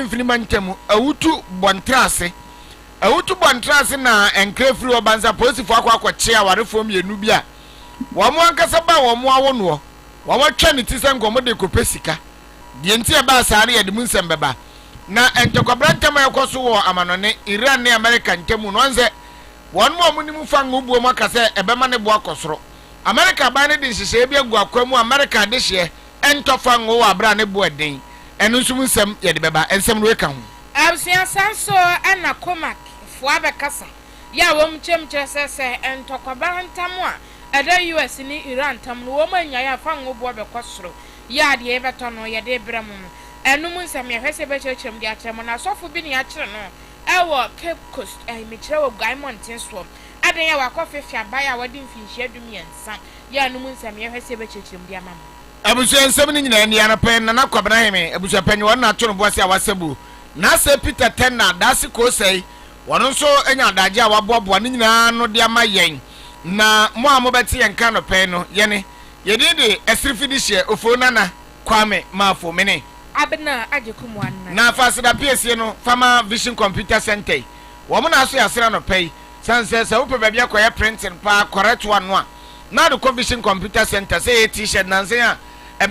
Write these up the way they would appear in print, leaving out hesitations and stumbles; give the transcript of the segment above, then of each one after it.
mfimfini mantamu awutu bontrase na enkrefri obanza posifo akwa chia warefo mienu bia womo ankasa ba womo awono womo twa ne tisen gomo de kopesika de nti e ba sare ye de munsem beba na entokobranta ma yakoso wo amanone Iran ne America ntamu no nze won mo munimu fanga ubuo makase ebema ne bo akosoro America ba ne de hihye bia gu akwamu America de hye entofa ngo wa bra ne bo eden enu nsum nsem ye de beba ensem no eka ho absia sanso ana komak fuabe kasa ya wom chemche sese entokoba ntamu a ada US ni Iran tam no wom anya ya fa ngo bo be kosoro ya de e beto no ye de bra mu enu mu nsem ye hwese be chechem de atrem na sofo bi ne akere no ewo Cape Coast me kire wo Mountain swap adan ya wakofe fiaba ya wadi mfinhia dumiensa ya enu mu nsem ye hwese be chechem de amam abusu nsem ni nyina ni anapen na kwabna heme abusu penye won na to no boase a wasabu na se Peter Tenna dase ko sei wono nso enya adaje a waboaboa ni nyina no de amayen na mo amobeti yenka no pen no yene yedede esrifidihye ofonana kwame mafo mene abena agekumu anna na fasida PSC no Farmer Vision Computer Center wo mo na so yasra no pay sanse se wo pe bia koye printing pa correct one no na the Vision Computer Center say t-shirt nanse a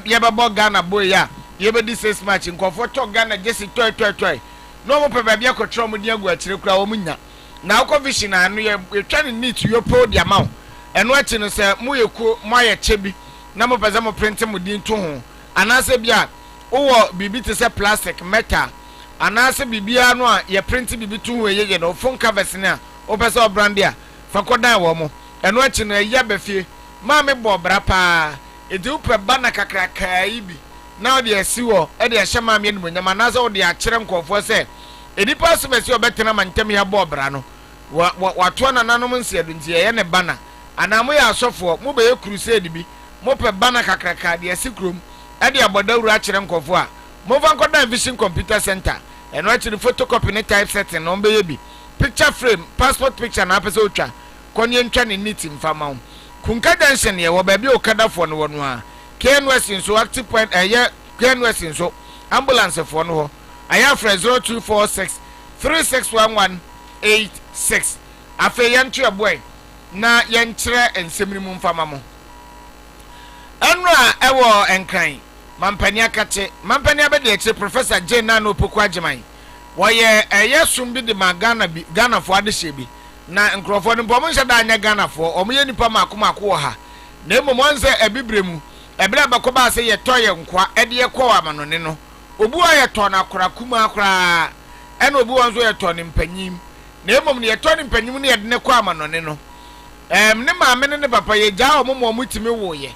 yebabo Ghana boy ya yebedi 6 match nkofo to Ghana jesi toy no mo pe bia ko tro mo di agu akire kura wo munya na wo Vision anu ye twa ne neat yo po di amaw eno achi no se mo yeku mo aye chebi na mo pese mo print mo di nto ho anase bia wo bibi te se plastic metal anase bibia no a ye print bibi to ho ye no phone covers ne a wo pese o brand a fa kodan wo mo eno achi no ye bafie ma me bo bra pa edi upe bana kakraka ibi na o de asi wo e de hye ma me no nyama na so o de akire nkofo se edi pass besi obetena mantem ya bo bra no wato na nanom nsiedu nti ye ne bana anamo ya asofo mo be crusade bi mo pe bana kakraka de asi krom e de abodawuru akire nkofo a mo van kodan Vision Computer Center eno akire photocopy ne typesetting no be ye bi picture frame passport picture na apese otwa konye ntwa ne neat mfama kunka junction ye wo ba bi okadafo no wono a KNWS nso active point ye KNWS nso ambulance fo no ho aya fra 0246 361186 afa yantu eboy na yenkire ensemri mu mfama mo enra ewo enkran mampani akache mampani abede eche Professor Jane Nano Opoku Agyemang wo ye yesum bi de Ghana fo ade hye bi na nkrofo no bom nhyɛ da anya Ghana fo omoye nipa makomako wo ha na emomonse ebibremu ebra bakoba se ye toye nkwa ede ye kɔ amanone no obu aye tɔ na akora kuma akora ɛna obu wonso ye tɔ ne mpanyim na emom ne ye tɔ ne mpanyim ne ye de ne kɔ amanone no ne maame ne papa ye gya omo mutimi wo ye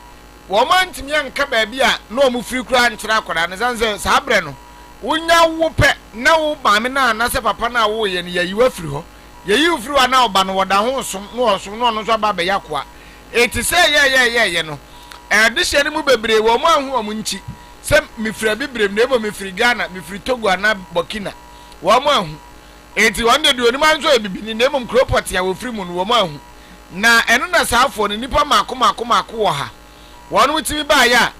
wo mantimi anka ba bia na omo firi kura nkyira akora ne sanse sabre no wonya wo pɛ na wo maame na na se papa na wo ye ne ye yiwa firi ho ye yi ufiri wa na oba no woda ho som no no so ba be yakwa eti se ye no de hye ne mu bebre wo mo ahu o mu nchi se mifira bibrem na ebo mifiri Ghana mifiri Togo na Burkina wo mo ahu eti won de oni man so ebibini na ebo mkropot ya wo firi mu no wo mo ahu na eno na saafo ne nipa mako wo ha won mutimi ba ya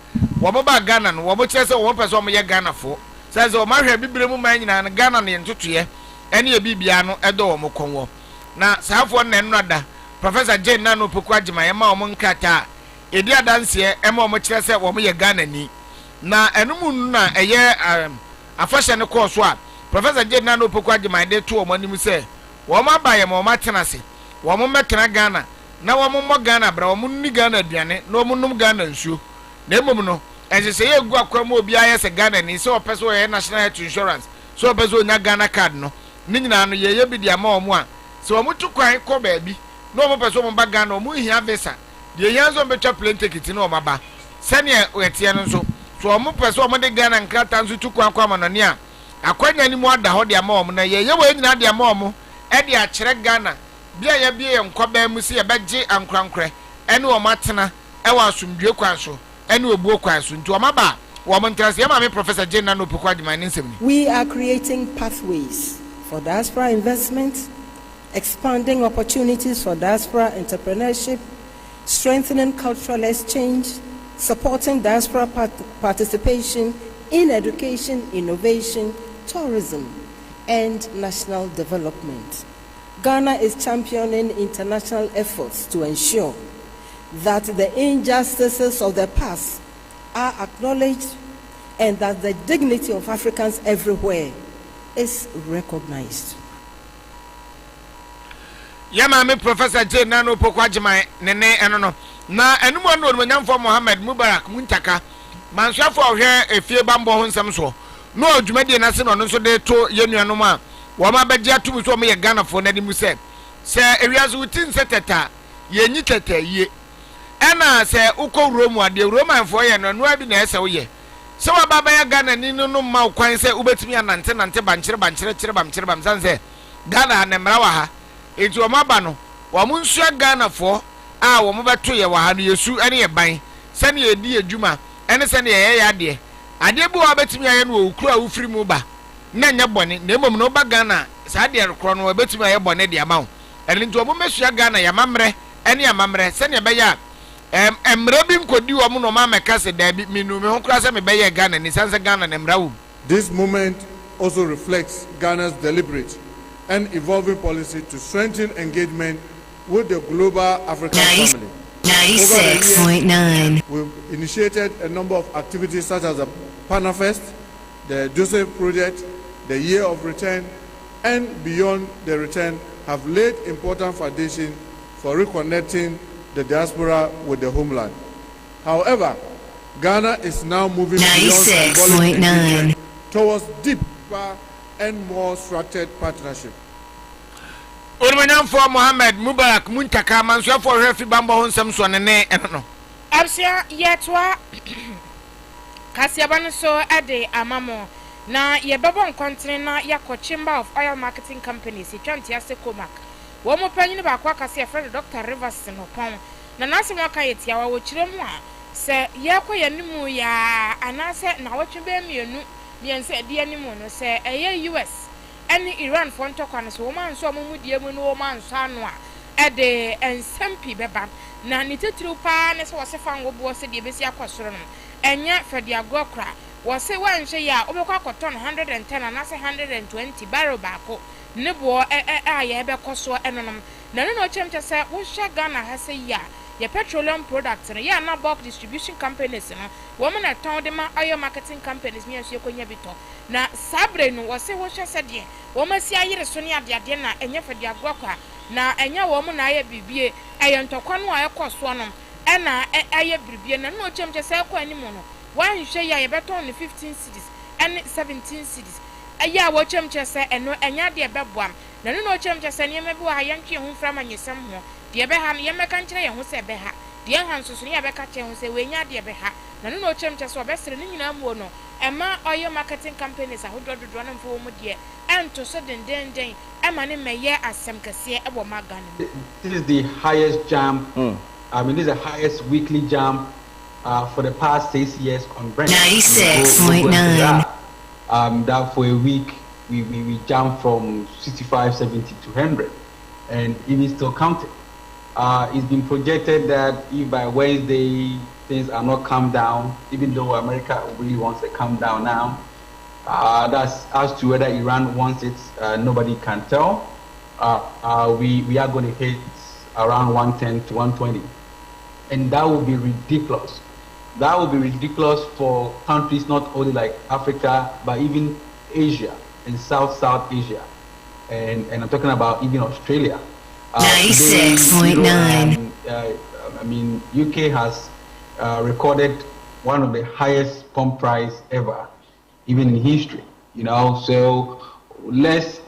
wo mo ba Ghana no wo mo kyerese wo pese wo mo ye Ghana fo se wo ma hwe bibrem man nyina na Ghana ne ntotoye ene ye bibia no edo wo mo konwo na saafo na eno da Professor Jane Nano Opoku Agyemang ema wo mo nkata edi adanse ema wo mo kyerese wo mo ye Ghana ni na enumu na eye afashe ne course a Professor Jane Nano Opoku Agyemang de to wo mo anim se wo mo abaye mo matenase wo mo metena Ghana na wo mo Ghana bra wo mo ni Ghana aduane na wo mo num Ghana nsuo na emom no ensese ye gu akwa mo obi aye se Ghana ni se opese wo ye national health insurance so opese wo nya Ghana card no ni nyina no ye bi dia ma wo mo a se wo mo tukwan ko ba bi no mo pese wo mo ba Ghana wo mo hia visa de yanzo betwa plane ticket no wo maba sane wetie no so so wo mo pese wo mo de Ghana nkrata nso tukwan kwa manone a akwanya ni mo ada ho de ma wo mo na ye wo nyina de ma wo mo e de a kyere Ghana bia ya bia ye nkɔba mu se ye begye ankrankre ene wo matena e wa asomdwe kwan so ene obuo kwan so nti wo maba wo mo ntrase ye ma me Professor Jane Nano Opoku Agyemang ni nsem ni. We are creating pathways for diaspora investment, expanding opportunities for diaspora entrepreneurship, strengthening cultural exchange, supporting diaspora participation in education, innovation, tourism and national development. Ghana is championing international efforts to ensure that the injustices of the past are acknowledged and that the dignity of Africans everywhere is recognized. Yama Professor J. Nano Pokwajima, Nene, and na anyone no Nyamfo Mohammed Mubarak Muntaka, Mansafo here a few bambo on some so. No, Jumedi Nasin on so de to Yenuanoma, Wama Beja to so me a Ghana for Nedi Muse. Sir, areas within Seteta, ye nitete ye. Anna say Uko Roma, the Roman for ye, and no evidence ye. So Baba Ghana Nino no mau kwan say Ubetimi and Anten and Tebanchirabam Sanse, Ghana and Mrawaha. Into a mabano, Wamunsha Ghana for our Mobatoya Wahani Yesu any a bang, send ye dear Juma, and send ye a dear. I did go about me and will crow free muba. Nanya bonnet, name of no bagana, Sadia chrono, a bit my bonnet the amount. And into a Mumesha Ghana, Yamamre, any Amamre, send a baya. Rabin could do a Munomama Casa, Debbie, Minum, Crasa, me Baya Ghana, and Sansa Ghana and Rau. This movement also reflects Ghana's deliberate and evolving policy to strengthen engagement with the global African family. 96.9. We've initiated a number of activities such as the Panafest, the Joseph Project, the Year of Return, and beyond the return have laid important foundation for reconnecting the diaspora with the homeland. However, Ghana is now moving beyond symbolic engagement towards deeper and more structured partnership. Urmanam for Mohammed Mubarak Muntaka Mansua for Refi Bamba on Samson and no. Absia yetwa Kasiabano so ade amamo na ye babon continent na yako Chamber of Oil Marketing Companies itwanti ase Komak. Wo mo panyin ba kwa Kasia Fred Dr. Rivers no pon. Na nase mo kayeti ya wo kire mu a se yako yanimu ya anase na wo twebe mienu biense de animu no se eye US any Iran for ntokwa no so man so mu die mu no man so anu a ede ensempi beba na nitetru pa ne so wose fa ngobo se de besi akosoro no enya fede agokra wose wanhwe ya obekwa koton 110 anase 120 barrel baako ne bo aye be koso enonom na no chemche se wo hwa Ghana ha se ya ye petroleum products no ya na bulk distribution companies no woman na ton de ma oil marketing companies mi aso ekonya bito na sabre no wose wo hwe se de wo ma si ayire so ne ade ade na enye fede agokwa na enya wo mu na aye bibie eye ntokwa no aye koso no na aye bibie na no chemche se ekwa animu no wan hwe ya ye beton 15 cities and 17 cities aya wo chemche se eno enya de beboam na no chemche se ne me bi wa yantwe hu fra manyesem ho de be ha ye meka nkyere ye ho se be ha de ha nsoso ne ye beka che ho se we nya de be ha na no chemche se obesere ne nyina mu no ema oil marketing companies ahodododo na mfo mu de ento so dendenden ema ne meye asem kase ebo magana. This is the highest jump. I mean, this is the highest weekly jump for the past 6 years on Brent. 96.9. That for a week we jumped from 65, 70 to 100, and it is still counting. It's been projected that if by Wednesday things are not calmed down, even though America really wants to calm down now, that's as to whether Iran wants it, nobody can tell. We are going to hit around 110 to 120, and that would be ridiculous. That would be ridiculous for countries not only like Africa, but even Asia and South Asia. And I'm talking about even Australia. 96.9. I mean, UK has recorded one of the highest pump price ever, even in history. You know, so let's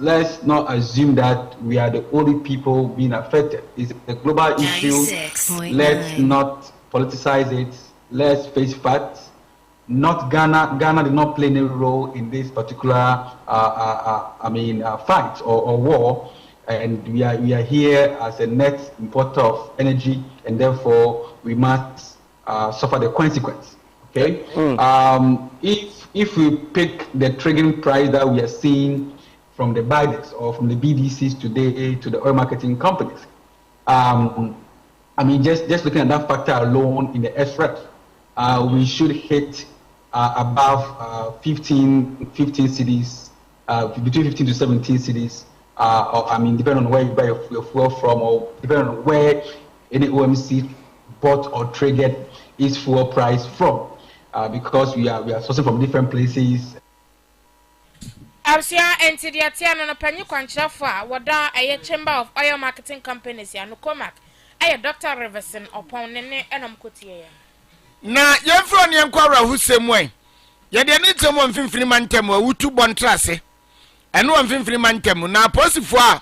not assume that we are the only people being affected. It's a global issue. 96.9. Let's not politicize it. Let's face facts. Not Ghana. Ghana did not play any role in this particular, fight or war, and we are here as a net importer of energy, and therefore we must suffer the consequence. Okay. If we pick the triggering price that we are seeing from the BIDEX or from the BDCs today to the oil marketing companies, just looking at that factor alone in the SREP, we should hit above 15 cities between 15 to 17 cities. Or, I mean, depending on where you buy your fuel from, or depending on where any OMC bought or triggered its fuel price from, because we are sourcing from different places. Absia entidiatia no panyi kwanchafo wada aye Chamber of Oil Marketing Companies ya no Comac aye Dr. Reverson opon ne enom kotie ya na yefro ne enkwara husemwe ye de ne temo mfimfini mantem wa wutu bontrase eno mfimfini mantem na posifo a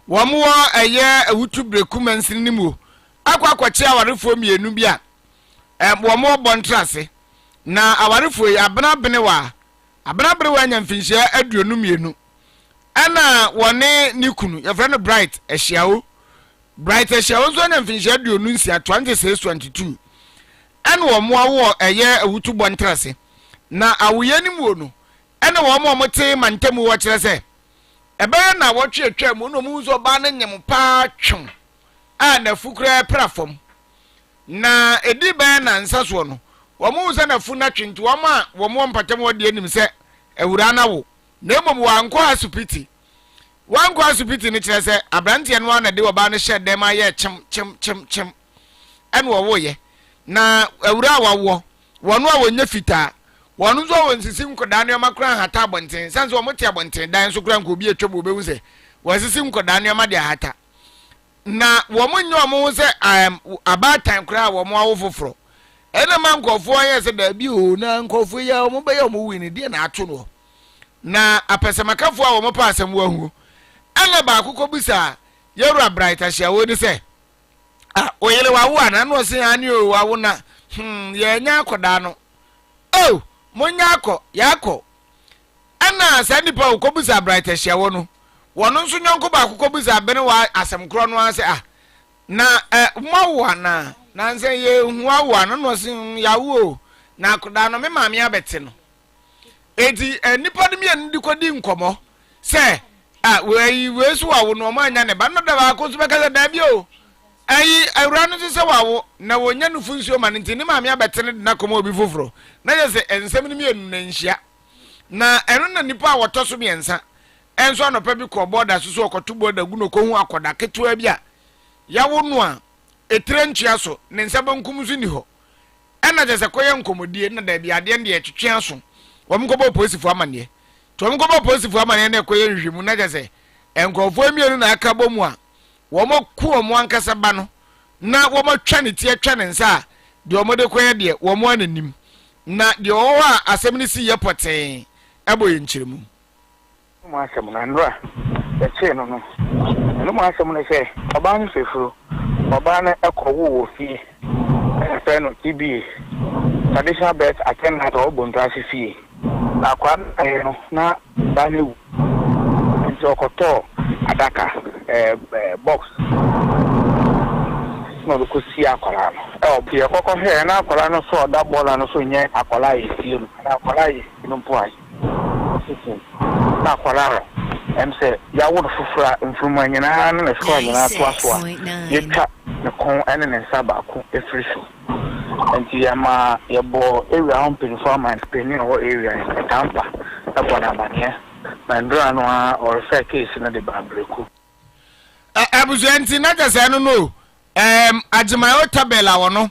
wo mo aye wutu breku mansini nimu akwakwakye awarefo mienu bia wo mo bontrase na awarefo abena bene wa abnabre wanya mfinhia aduonu mienu ana wone nikunu yefra no bright ehyiawo so na mfinhia aduonu nsia 2622 ana wo mo awo eye awutu bontrase na awoye ni mu no ana wo mo mote mantamu wo kire se ebe na wo twetwa mu no mu zo ba na nyem pa twon a na fukura prafom na edi be na nsaso no womu se na fu na twinto woma womu mpatam wode anim se ewura na wo na emom wanko asupiti ni kire se abrante no na de wo ba no hye dem aye chim en wo wo ye na ewura wawo wono a wonya fita wono zo wonsisi nkoda ne makura hata abonten sanse wo moti abonten dan so kura nko bi etwebo bewu se wosisi nkoda ne ma de hata na wo munyo mo se abatan kura wo mo awo foforo ena man nkofo ye se da bi o na nkofo ya mo be ya mo wini de na ato no na apesemakafo a wo mo pa asem wahu ana ba akoko bisa yeru abright ahia wo ni se oyele wawo ana no se ani o wawo na ye nya akoda no oh monya akọ yakọ ana sanipa ukobisa bright ahia wo no wono nso nyonko ba akoko bisa bene wa asem kro no ase na mawo ana na nse ye huawo ana no se yawo na akoda no me maame abete no eti nipa de me ndi kodi nkomo se we so wawo no ma anya ne ba no da ba ko so be kala da bi o ayi awura no se wawo na wonya no funsuo ma ntini maame abete ne na komo obi foforo na je se ensem ni me na nhia na eno na nipa wotoso me ensa enso anopa bi ko border so okoto border gu no ko hu akoda ketewa bi a yawo no a etrentua so ne nsa bankum so ni ho ena je se koye nkomodie na da bi ade ne etwetwe so wo mkobo posifo amane to mkobo posifo amane na koye nhwemu na je se enkofo emienu na aka bomu a wo moku omo ankasa ba no na wo motwa ne tie twa ne nsa de omo de koye de wo mo ananim na de o a asem ni si ye poten abo ye nchiremu mo asem na ndra e che no mo asem na se oba ni fefuru oba na ekowo wo fi e no tibi traditional birth attend na to bontra se fi na kwa no na ba ne wu nso koto adaka box no ko si akola no bi ekoko he na akola no so da bola no so nye akola yi fi no akola yi no po ai na akola emse ya wo fufura mfuma nyina na so nyina to aso yetwa ne kon ene ne saba ko efrisho enti ya ma ya bo area home performance penny o area Tampa abona mania na ndra no a or fair case na de babreku abuzuanti na jase no ajimayo tabela wono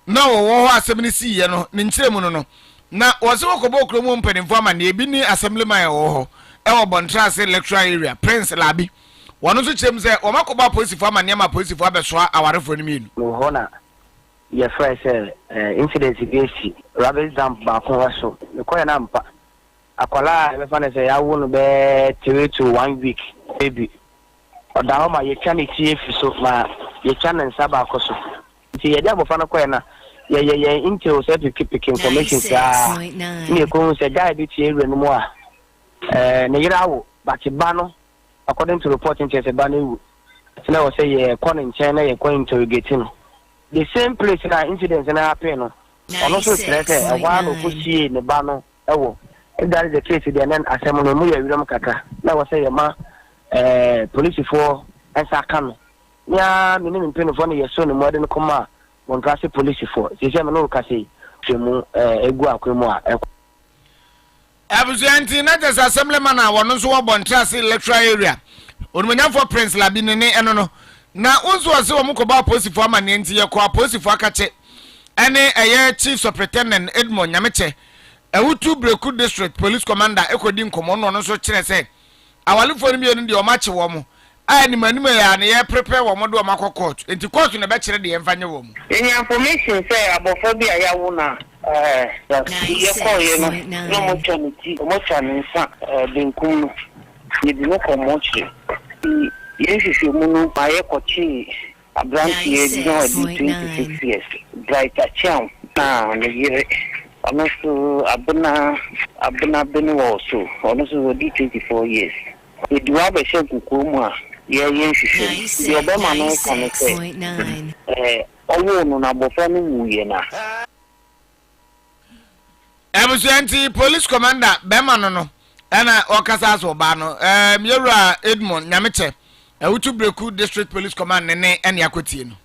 na wo ho asem ni siye no ne nkyeremu no na wose wokobo kromo mpanimfo ama na ebi ni assemblyman wo ho e wo bontrase lecturer area prince labi wono so kyerem se wo makoba posifo ama ne ma posifo abeso awarefo ni mienu no hona ye fresh incident besi rubber dump ba ko waso ne koya na mpa akwala be fa ne se ya wo no be 3 to 1 week baby oda ho ma ye twa ne tie fi so ma ye twa ne nsa ba ko so nti ye da mo fa no koya na ye intel set to keep information sa ne ko se guy bi tie ere no mo a ne yira wo ba ti ba no according to reporting che se ba no na wo say ye calling chain na ye ko interrogate no the same place na incident na happen no ono so stress e wa no ko sie ne ba no e wo if that is the case then asem no mu ya wiram kaka na wo say ye ma police for esa kanu ya mini mpeno for ne yeso ne mo de no koma won ka se police for se se me no ka se twemu egu akwemu a Abuzianti na just assemblyman a wono so wo bontrase electoral area. Onumanyafo Prince Labi ne eno no. Na unso ase wo mkoba posifo amane nti ye ko posifo akache. Ene eye chief superintendent Edmond Nyameche. Ewutu Breku district police commander ekodi nkomo no so kire se. Awalifo ni bienu de o mache wo mo. Ani manima ya na ye prepare wo mo do makọ court. Enti court na be kire de ye mfanye wo mo. Any information say abofobia ya wo na ye call you no mo chaniti mo chanisa benkum ye di no komochi yes you mu aye kochi abranti ye no 26 years brighter cham na ne yire onoso abuna benu also onoso di 24 years e do have a shekuku mu a ye nhwehwe ye obama no come say owo no na bofo no wuye na Abusianti police commander Bema no ana okasa so ba no Miyura Edmond Nyameche Ewutu Breku district police command ne ene akotie no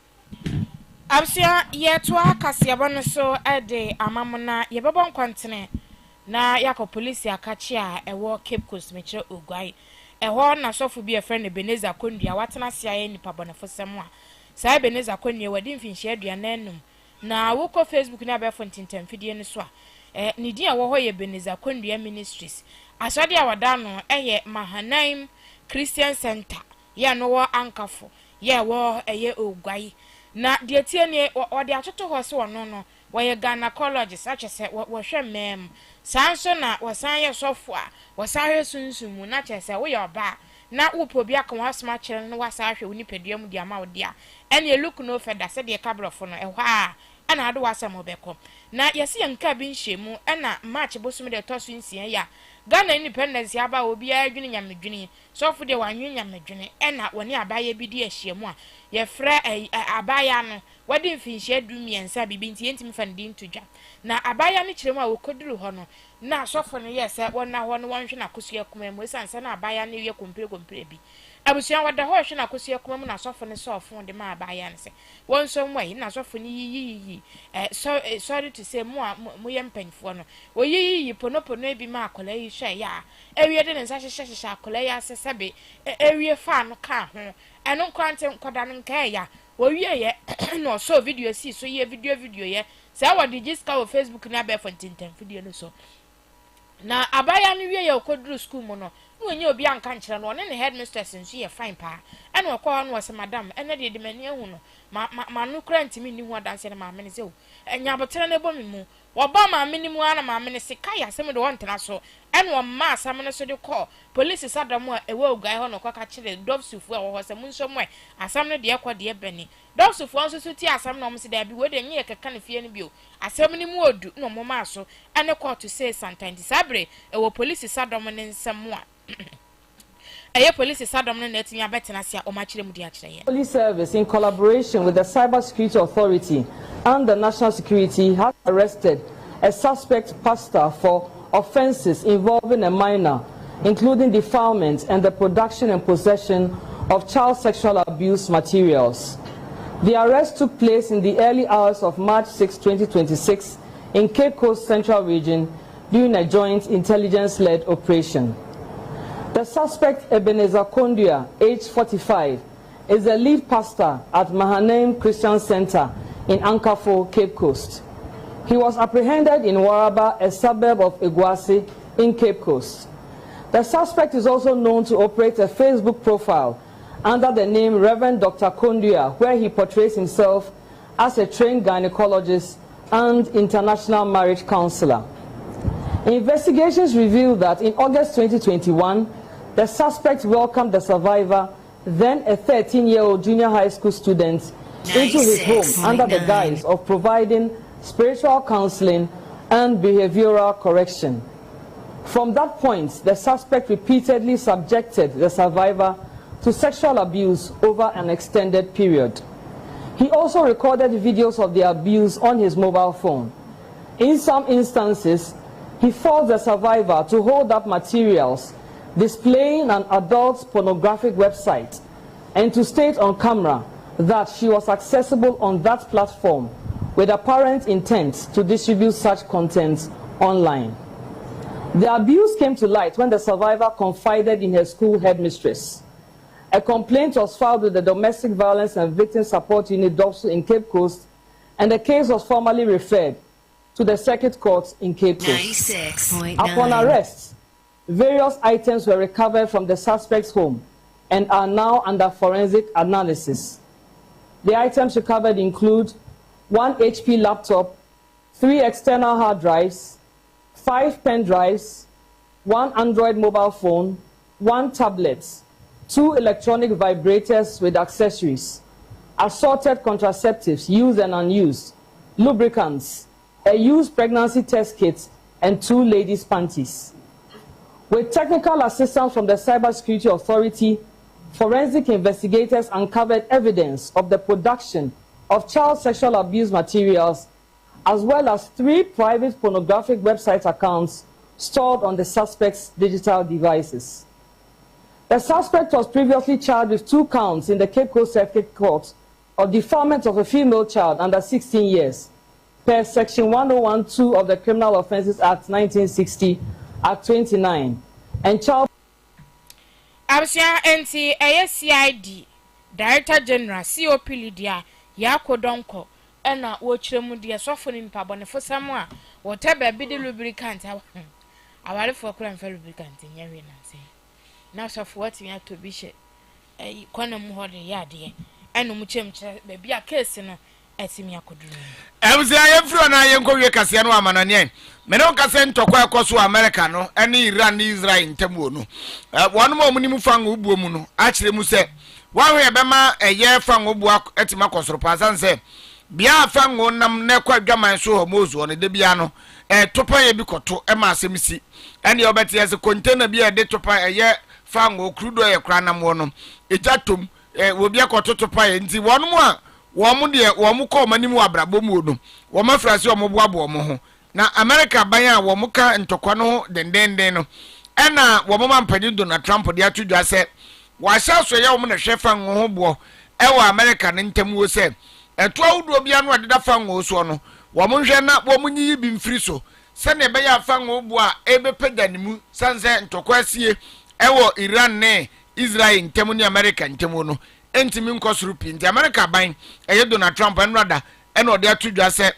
Absia yeto akase yabano so ede amamona yebebo nkwantene na yako police akachi a ewo Cape Coast meche Ogwai eho na sofu bi efrene Beneza Kondua watena sia ye nipa bonafosem a sai Beneza Kondua wadi mfinhye aduane enum na woko Facebook na be fontintem fidie ne so a nidi a wo ho ye Beneza Kondua Ministries asode a wadano eye Mahanaim Christian Center ya no wo ankafo ye wo eye Ogwai na de tie ne wo de atoto ho se wono no wo ye gynecologist a chese wo hwe mem sanso na wo san ye sofo a wo san hwe sunsumu na chese wo ye oba na wo probi aka wo asma kire no wasa hwe wo nipadua mu dia ma wo dia ene look no feda se de kabrofo no ehwa a ana ado wasam obeko na yesi yanka bi nhwemu ana match bosum de toso nsia ya Ghana independence aba obi adwene nyamedwene sofo de wanwe nyamedwene ena woni abaye bi di ahyiemu a ye frɛ abaya no wadi mfinhye dumiensa bibi nti yentimi fa ndi ntodwa na abaya no kyeremu a wokoduru ho no na sofo no yese wona ho no wonhwe na kosua kuma mu esansa na abaya no ye kompre bi abusuan wada ho hwe na kosua kuma mu na sofo no sofo de ma abaya no se wonso mwai na sofo no yi sorry to say mu ye mpanfo no oyi ponopono ebi ma akola yi hwe ya ewie de nsa hyehyehye akola ya sesebe ewie fa no ka ho eno kwante nkoda no nka ya owie ye no so video si so ye video ye say what did you scout Facebook na be fontintem video no so na abaya no wie ye okoduru school mu no wonye obi anka nkyere no ne headmistress nso ye fine pa ene okwa no wose madam ene de mani ahu no ma no krant mi ni hu adanse na ma me ne se o enya botere na ebomi mu woba ma me ni mu ana ma me ne se kai asem de wontena so ene wo ma asam ne so de call police sadam a ewe ogai ho no kwaka kire dofsufu a wo ho se munso mo asam ne de ekwa de beni dofsufu nso so ti asam na mo se da bi we de nye keka ne fie ne bio asam ne mu odu no mo ma so ene court to say sometimes sabre ewo police sadam ne nsam a Police Service, in collaboration with the Cybersecurity Authority and the National Security, has arrested a suspect pastor for offences involving a minor, including defilement and the production and possession of child sexual abuse materials. The arrest took place in the early hours of March 6, 2026, in Cape Coast Central Region during a joint intelligence-led operation. The suspect, Ebenezer Kondua, aged 45, is the lead pastor at Mahanaim Christian Center in Ankafo, Cape Coast. He was apprehended in Waraba, a suburb of Obuasi in Cape Coast. The suspect is also known to operate a Facebook profile under the name Reverend Dr. Kondua, where he portrays himself as a trained gynecologist and international marriage counselor. Investigations reveal that in August 2021, the suspect welcomed the survivor, then a 13-year-old junior high school student, into his home under the guise of providing spiritual counseling and behavioral correction. From that point, the suspect repeatedly subjected the survivor to sexual abuse over an extended period. He also recorded videos of the abuse on his mobile phone. In some instances, he forced the survivor to hold up materials displaying an adult pornographic website and to state on camera that she was accessible on that platform with apparent intent to distribute such content online. The abuse came to light when the survivor confided in her school headmistress. A complaint was filed with the Domestic Violence and Victim Support Unit (DOVSU) in Cape Coast, and the case was formally referred to the Circuit Court in Cape Coast. 96.9. Upon arrest, various items were recovered from the suspect's home and are now under forensic analysis. The items recovered include 1 HP laptop, 3 external hard drives, 5 pen drives, 1 Android mobile phone, 1 tablet, 2 electronic vibrators with accessories, assorted contraceptives used and unused, lubricants, a used pregnancy test kit, and 2 ladies' panties. With technical assistance from the Cybersecurity Authority, forensic investigators uncovered evidence of the production of child sexual abuse materials, as well as 3 private pornographic website accounts stored on the suspect's digital devices. The suspect was previously charged with 2 counts in the Cape Coast Circuit Court of defilement of a female child under 16 years, per Section 101(2) of the Criminal Offences Act 1960, Act 29, and child. Absia NT ASCID Director General COP Lydia Yakodonko ena wochiremu de sofo ni mpabone fo samwa whatever be the lubricant awale fo kura mfa lubricant nyawe na se na sofo what me to be she kwana mu hode ya de eno mu chemche be bia case no etimi akoduru Absia yefro na yenkowie kase no amanane me no kase ntokwa ekoso America no ene Iran ni Israel ntamu no wonu mo muni mu fanga ubuo mu no a kire mu se wanwe bema eye fanga ubuo etima kosoro pasan se bia fanga nam na kwa dwaman so homozu on de bia no topa ye bi koto e ma asemsi ene obeti ye se container bia de topa eye fanga crude ye kra nam wono ejatom wo bia koto topa ye nti wonu mo a womu de womu ko manimu abrabomu no womu frase womu boabo mo ho na America ban a womu ka ntokwa no dendenden no ena womu mampani Donald Trump de atudwa se wa sha so ye womu na hwefa ngo bo e wa America ne ntam wo se eto awudo bia no adeda fa ngo so no womu hwe na womu nyi bi mfiri so se ne be ya fa ngo bo a ebepeda nimu sanse ntokwa asie e wo Iran ne Israel ntam ni America ntam no entimi nkosuru pinti America ban eye Donald Trump enrada ena ode atudwa se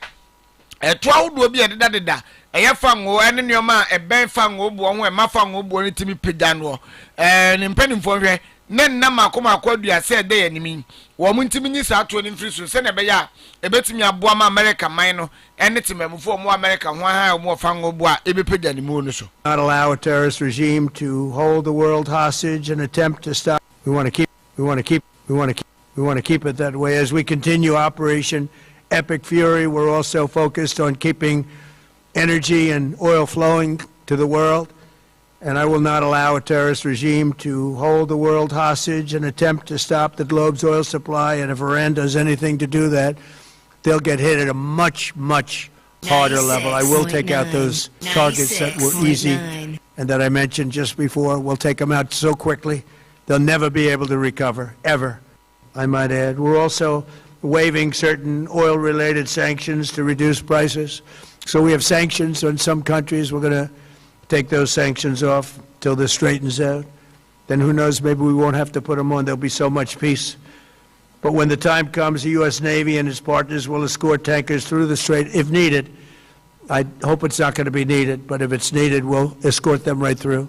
eto awudo bi ededa eye fango ene nioma eben fango bo ho e mafango bo ni timi pegano ne mpanimfo hwe ne nnam akoma akwadua se de yanimi wo mu ntimi nyi sa ato ni mfiri so se ne be ya ebetimi aboa ma America man no ene timamfo mo America ho ha mo fango bo a ebepegani mu no so. Not allow a terrorist regime to hold the world hostage and attempt to stop. We want to keep it that way as we continue Operation Epic Fury. We're also focused on keeping energy and oil flowing to the world, and I will not allow a terrorist regime to hold the world hostage and attempt to stop the globe's oil supply. And if Iran does anything to do that, they'll get hit at a much, much harder level. I will take out those targets that were easy and that I mentioned just before. We'll take them out so quickly they'll never be able to recover, ever, I might add. We're also waiving certain oil-related sanctions to reduce prices. So we have sanctions on some countries. We're going to take those sanctions off till this straightens out. Then who knows, maybe we won't have to put them on. There'll be so much peace. But when the time comes, the U.S. Navy and its partners will escort tankers through the strait if needed. I hope it's not going to be needed, but if it's needed, we'll escort them right through.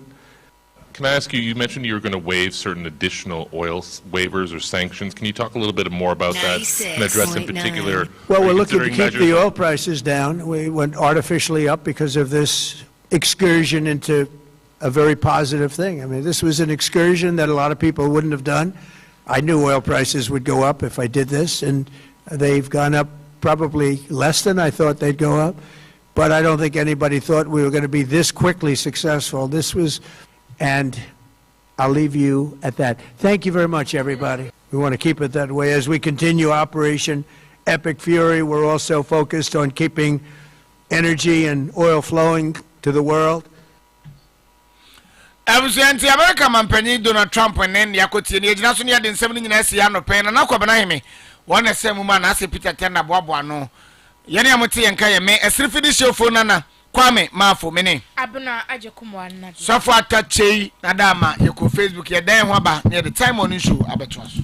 Can I ask you, you mentioned you were going to waive certain additional oil waivers or sanctions. Can you talk a little bit more about that and address in particular? Well, we're looking to keep the oil prices down. We went artificially up because of this excursion into a very positive thing. I mean, this was an excursion that a lot of people wouldn't have done. I knew oil prices would go up if I did this, and they've gone up probably less than I thought they'd go up. But I don't think anybody thought we were going to be this quickly successful. This was... And I'll leave you at that. Thank you very much, everybody. We want to keep it that way. As we continue Operation Epic Fury, we're also focused on keeping energy and oil flowing to the world. Abusenti America mampani Donald Trump and then yakoti ni ejina so ni ade nsem ni nyina sia no pen na kwabana heme wona semu ma na ase Peter Tena boabo ano yene amote yenka ye me esrifidi shofo nana kwame mafo mene abuna ajekumwa na safo atachei na dama yeko Facebook ye dan ho aba near the time on show abeto aso